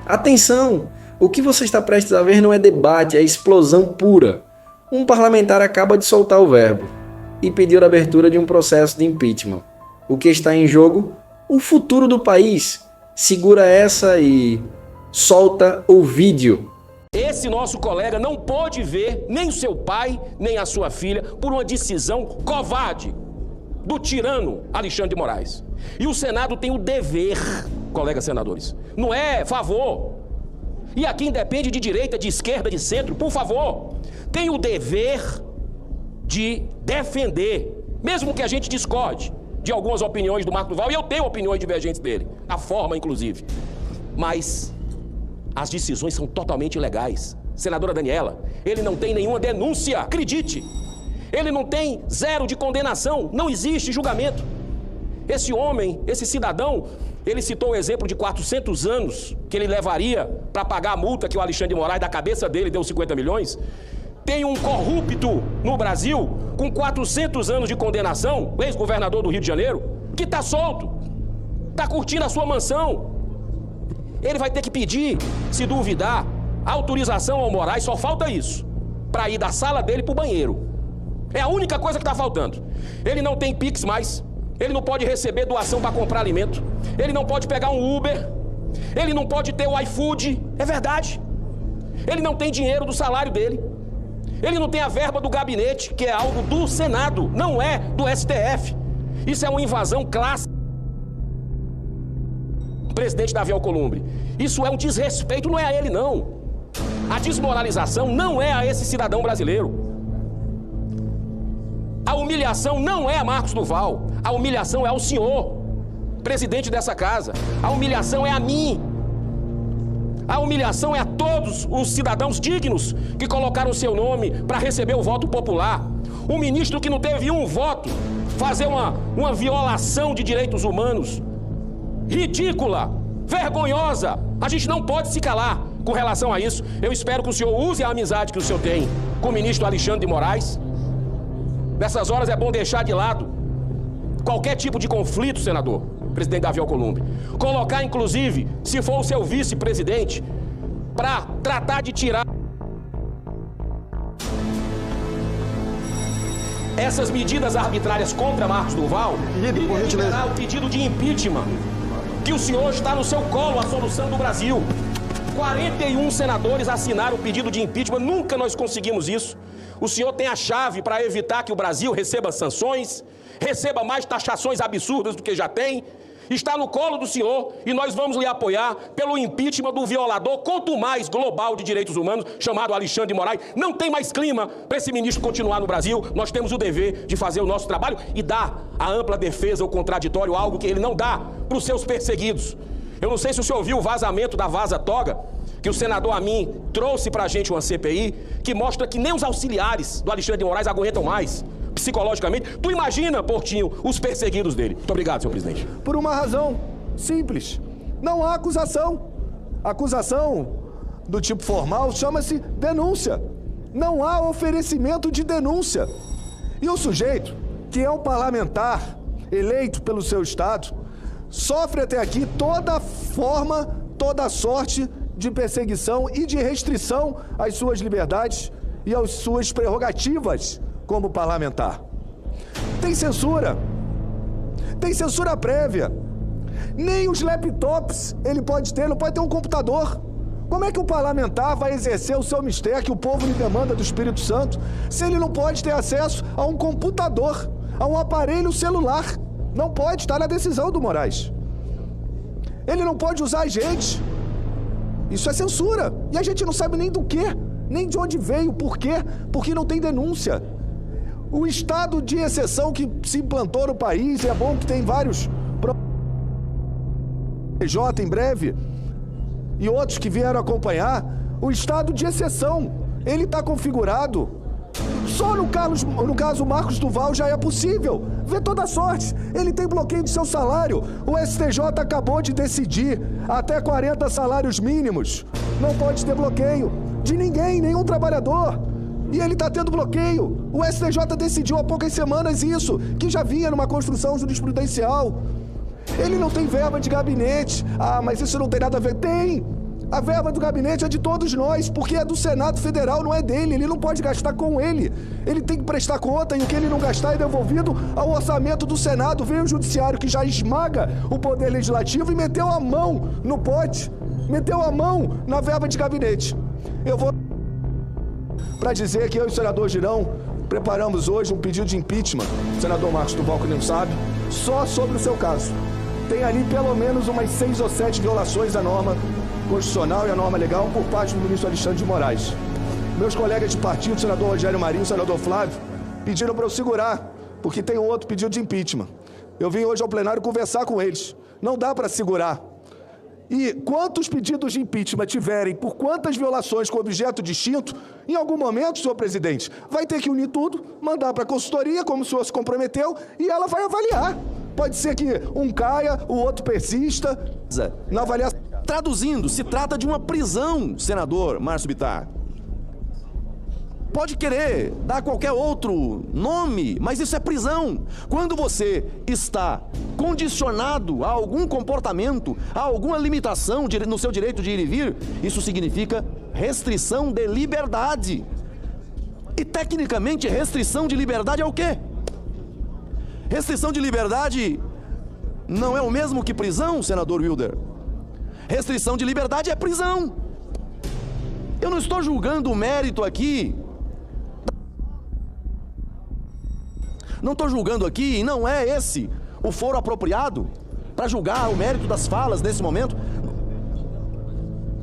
Atenção! O que você está prestes a ver não é debate, é explosão pura. Um parlamentar acaba de soltar o verbo e pediu a abertura de um processo de impeachment. O que está em jogo? O futuro do país. Segura essa e solta o vídeo. Esse nosso colega não pôde ver nem o seu pai, nem a sua filha, por uma decisão covarde do tirano Alexandre de Moraes. E o Senado tem o dever, colegas senadores, não é favor. E aqui independe de direita, de esquerda, de centro, por favor, tem o dever de defender, mesmo que a gente discorde de algumas opiniões do Marco Duval, e eu tenho opiniões divergentes dele, na forma inclusive, mas as decisões são totalmente ilegais. Senadora Daniela, ele não tem nenhuma denúncia, acredite. Ele não tem zero de condenação, não existe julgamento. Esse homem, esse cidadão, ele citou o exemplo de 400 anos que ele levaria para pagar a multa que o Alexandre de Moraes, da cabeça dele, deu 50 milhões. Tem um corrupto no Brasil com 400 anos de condenação, ex-governador do Rio de Janeiro, que está solto, está curtindo a sua mansão. Ele vai ter que pedir, se duvidar, autorização ao Moraes, só falta isso, para ir da sala dele para o banheiro. É a única coisa que está faltando. Ele não tem Pix mais, ele não pode receber doação para comprar alimento, ele não pode pegar um Uber, ele não pode ter o iFood, é verdade. Ele não tem dinheiro do salário dele, ele não tem a verba do gabinete, que é algo do Senado, não é do STF. Isso é uma invasão clássica. Presidente Davi Alcolumbre, isso é um desrespeito, não é a ele não. A desmoralização não é a esse cidadão brasileiro. A humilhação não é a Marcos Duval, a humilhação é ao senhor, presidente dessa casa. A humilhação é a mim. A humilhação é a todos os cidadãos dignos que colocaram seu nome para receber o voto popular. Um ministro que não teve um voto, fazer uma violação de direitos humanos ridícula, vergonhosa. A gente não pode se calar com relação a isso. Eu espero que o senhor use a amizade que o senhor tem com o ministro Alexandre de Moraes. Nessas horas é bom deixar de lado qualquer tipo de conflito, senador, presidente Davi Alcolumbre. Colocar, inclusive, se for o seu vice-presidente, para tratar de tirar essas medidas arbitrárias contra Marcos Duval e liberar o pedido de impeachment, que o senhor está no seu colo, a solução do Brasil. 41 senadores assinaram o pedido de impeachment, nunca nós conseguimos isso. O senhor tem a chave para evitar que o Brasil receba sanções, receba mais taxações absurdas do que já tem. Está no colo do senhor e nós vamos lhe apoiar pelo impeachment do violador, quanto mais global de direitos humanos, chamado Alexandre de Moraes. Não tem mais clima para esse ministro continuar no Brasil. Nós temos o dever de fazer o nosso trabalho e dar a ampla defesa, o contraditório, algo que ele não dá para os seus perseguidos. Eu não sei se o senhor viu o vazamento da Vaza Toga, que o senador Amin trouxe para a gente uma CPI, que mostra que nem os auxiliares do Alexandre de Moraes aguentam mais, psicologicamente. Tu imagina, Portinho, os perseguidos dele. Muito obrigado, senhor presidente. Por uma razão simples. Não há acusação. Acusação do tipo formal chama-se denúncia. Não há oferecimento de denúncia. E o sujeito, que é um parlamentar eleito pelo seu estado, sofre até aqui toda forma, toda sorte de perseguição e de restrição às suas liberdades e às suas prerrogativas como parlamentar. Tem censura prévia. Nem os laptops ele pode ter, não pode ter um computador. Como é que o parlamentar vai exercer o seu mistério que o povo lhe demanda do Espírito Santo se ele não pode ter acesso a um computador, a um aparelho celular? Não pode, está na decisão do Moraes. Ele não pode usar a gente. Isso é censura. E a gente não sabe nem do quê, nem de onde veio, por quê, porque não tem denúncia. O estado de exceção que se implantou no país, e é bom que tem vários PJ em breve, e outros que vieram acompanhar, o estado de exceção, ele está configurado. Só no caso Marcos Duval já é possível. Vê toda a sorte. Ele tem bloqueio do seu salário. O STJ acabou de decidir até 40 salários mínimos. Não pode ter bloqueio de ninguém, nenhum trabalhador. E ele está tendo bloqueio. O STJ decidiu há poucas semanas isso, que já vinha numa construção jurisprudencial. Ele não tem verba de gabinete. Ah, mas isso não tem nada a ver. Tem! A verba do gabinete é de todos nós, porque é do Senado Federal, não é dele. Ele não pode gastar com ele. Ele tem que prestar conta e o que ele não gastar é devolvido ao orçamento do Senado. Veio o Judiciário, que já esmaga o Poder Legislativo, e meteu a mão no pote, meteu a mão na verba de gabinete. Eu vou para dizer que eu e o senador Girão preparamos hoje um pedido de impeachment, o senador Marcos Duval, que não sabe, só sobre o seu caso. Tem ali pelo menos umas 6 ou 7 violações à norma constitucional e à norma legal por parte do ministro Alexandre de Moraes. Meus colegas de partido, o senador Rogério Marinho e o senador Flávio, pediram para eu segurar, porque tem um outro pedido de impeachment. Eu vim hoje ao plenário conversar com eles. Não dá para segurar. E quantos pedidos de impeachment tiverem, por quantas violações com objeto distinto, em algum momento, senhor presidente, vai ter que unir tudo, mandar para a consultoria, como o senhor se comprometeu, e ela vai avaliar. Pode ser que um caia, o outro persista na avaliação. Traduzindo, se trata de uma prisão, senador Márcio Bittar. Pode querer dar qualquer outro nome, mas isso é prisão. Quando você está condicionado a algum comportamento, a alguma limitação no seu direito de ir e vir, isso significa restrição de liberdade. E tecnicamente, restrição de liberdade é o quê? Restrição de liberdade não é o mesmo que prisão, senador Wilder? Restrição de liberdade é prisão. Eu não estou julgando o mérito aqui. Não estou julgando aqui, e não é esse o foro apropriado para julgar o mérito das falas nesse momento.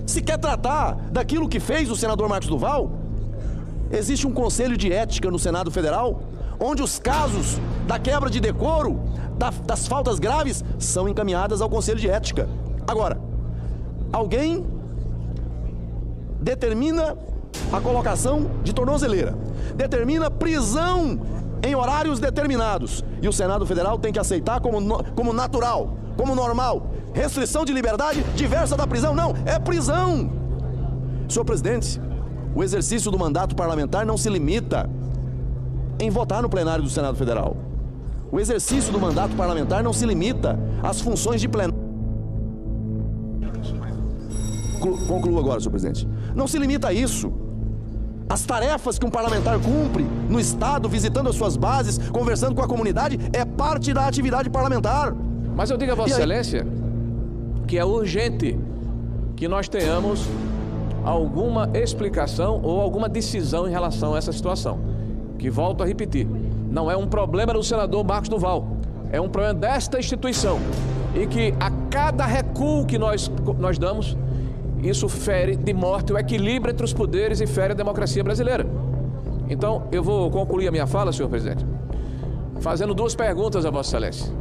Se quer tratar daquilo que fez o senador Marcos Duval, existe um conselho de ética no Senado Federal, onde os casos da quebra de decoro, das faltas graves, são encaminhadas ao conselho de ética. Agora, alguém determina a colocação de tornozeleira, determina prisão em horários determinados, e o Senado Federal tem que aceitar como natural, como normal. Restrição de liberdade diversa da prisão? Não, é prisão. Senhor presidente, o exercício do mandato parlamentar não se limita em votar no plenário do Senado Federal. O exercício do mandato parlamentar não se limita às funções de plenário. Concluo agora, senhor presidente. Não se limita a isso. As tarefas que um parlamentar cumpre no Estado, visitando as suas bases, conversando com a comunidade, é parte da atividade parlamentar. Mas eu digo a Vossa Excelência que é urgente que nós tenhamos alguma explicação ou alguma decisão em relação a essa situação. Que, volto a repetir, não é um problema do senador Marcos Duval, é um problema desta instituição. E que a cada recuo que nós damos, isso fere de morte o equilíbrio entre os poderes e fere a democracia brasileira. Então, eu vou concluir a minha fala, senhor presidente, fazendo 2 perguntas a Vossa Excelência.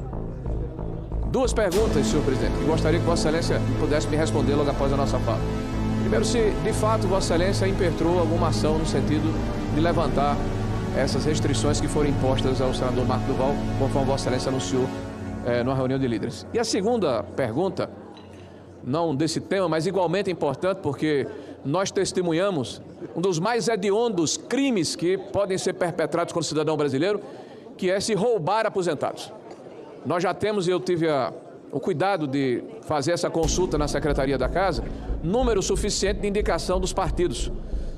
2 perguntas, senhor presidente, que gostaria que Vossa Excelência pudesse me responder logo após a nossa fala. Primeiro, se de fato Vossa Excelência impetrou alguma ação no sentido de levantar essas restrições que foram impostas ao senador Marcos Duval, conforme Vossa Excelência anunciou numa reunião de líderes. E a segunda pergunta, não desse tema, mas igualmente importante, porque nós testemunhamos um dos mais hediondos crimes que podem ser perpetrados contra o cidadão brasileiro, que é se roubar aposentados. Nós já temos, e eu tive o cuidado de fazer essa consulta na Secretaria da Casa, número suficiente de indicação dos partidos.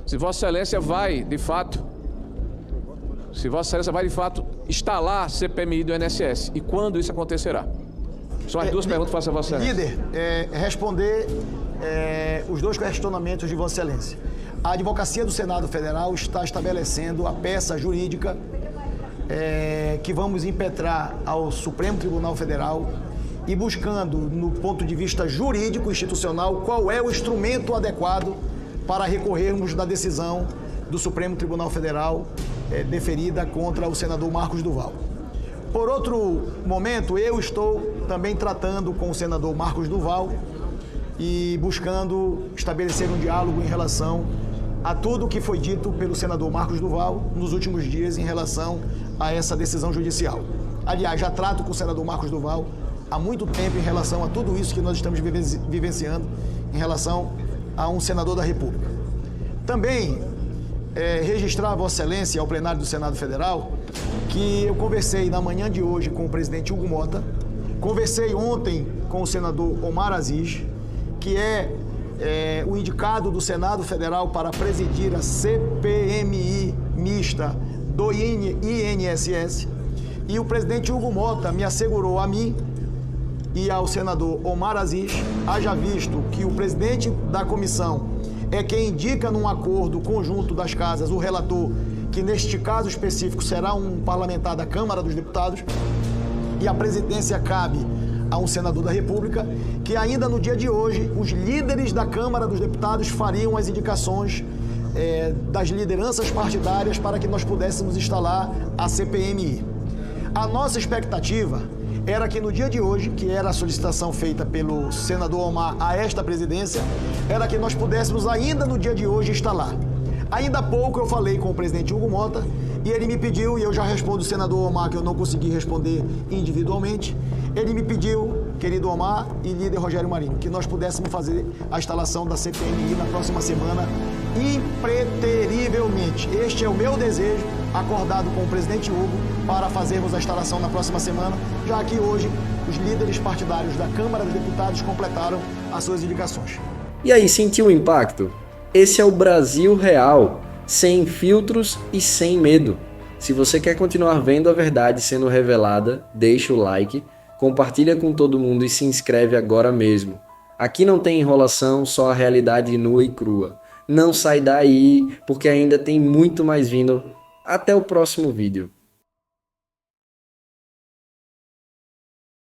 Se Vossa Excelência vai, de fato, instalar a CPMI do INSS e quando isso acontecerá? São as 2 perguntas que faço a Vossa Excelência. Líder, responder os 2 questionamentos de Vossa Excelência. A Advocacia do Senado Federal está estabelecendo a peça jurídica que vamos impetrar ao Supremo Tribunal Federal e buscando, no ponto de vista jurídico institucional, qual é o instrumento adequado para recorrermos da decisão do Supremo Tribunal Federal deferida contra o senador Marcos Duval. Por outro momento, eu estou também tratando com o senador Marcos Duval e buscando estabelecer um diálogo em relação a tudo o que foi dito pelo senador Marcos Duval nos últimos dias em relação a essa decisão judicial. Aliás, já trato com o senador Marcos Duval há muito tempo em relação a tudo isso que nós estamos vivenciando em relação a um senador da República. Também registrar a Vossa Excelência ao plenário do Senado Federal que eu conversei na manhã de hoje com o presidente Hugo Mota, conversei ontem com o senador Omar Aziz, que é o indicado do Senado Federal para presidir a CPMI mista do INSS, e o presidente Hugo Mota me assegurou a mim e ao senador Omar Aziz, haja visto que o presidente da comissão é quem indica num acordo conjunto das casas o relator, que neste caso específico será um parlamentar da Câmara dos Deputados, e a presidência cabe a um senador da República, que ainda no dia de hoje os líderes da Câmara dos Deputados fariam as indicações das lideranças partidárias para que nós pudéssemos instalar a CPMI. A nossa expectativa era que no dia de hoje, que era a solicitação feita pelo senador Omar a esta presidência, era que nós pudéssemos ainda no dia de hoje instalar. Ainda há pouco eu falei com o presidente Hugo Mota e ele me pediu, e eu já respondo o senador Omar, que eu não consegui responder individualmente, ele me pediu, querido Omar e líder Rogério Marinho, que nós pudéssemos fazer a instalação da CPMI na próxima semana impreterivelmente. Este é o meu desejo, acordado com o presidente Hugo, para fazermos a instalação na próxima semana, já que hoje os líderes partidários da Câmara dos Deputados completaram as suas indicações. E aí, sentiu o impacto? Esse é o Brasil real, sem filtros e sem medo. Se você quer continuar vendo a verdade sendo revelada, deixa o like, compartilha com todo mundo e se inscreve agora mesmo. Aqui não tem enrolação, só a realidade nua e crua. Não sai daí, porque ainda tem muito mais vindo. Até o próximo vídeo.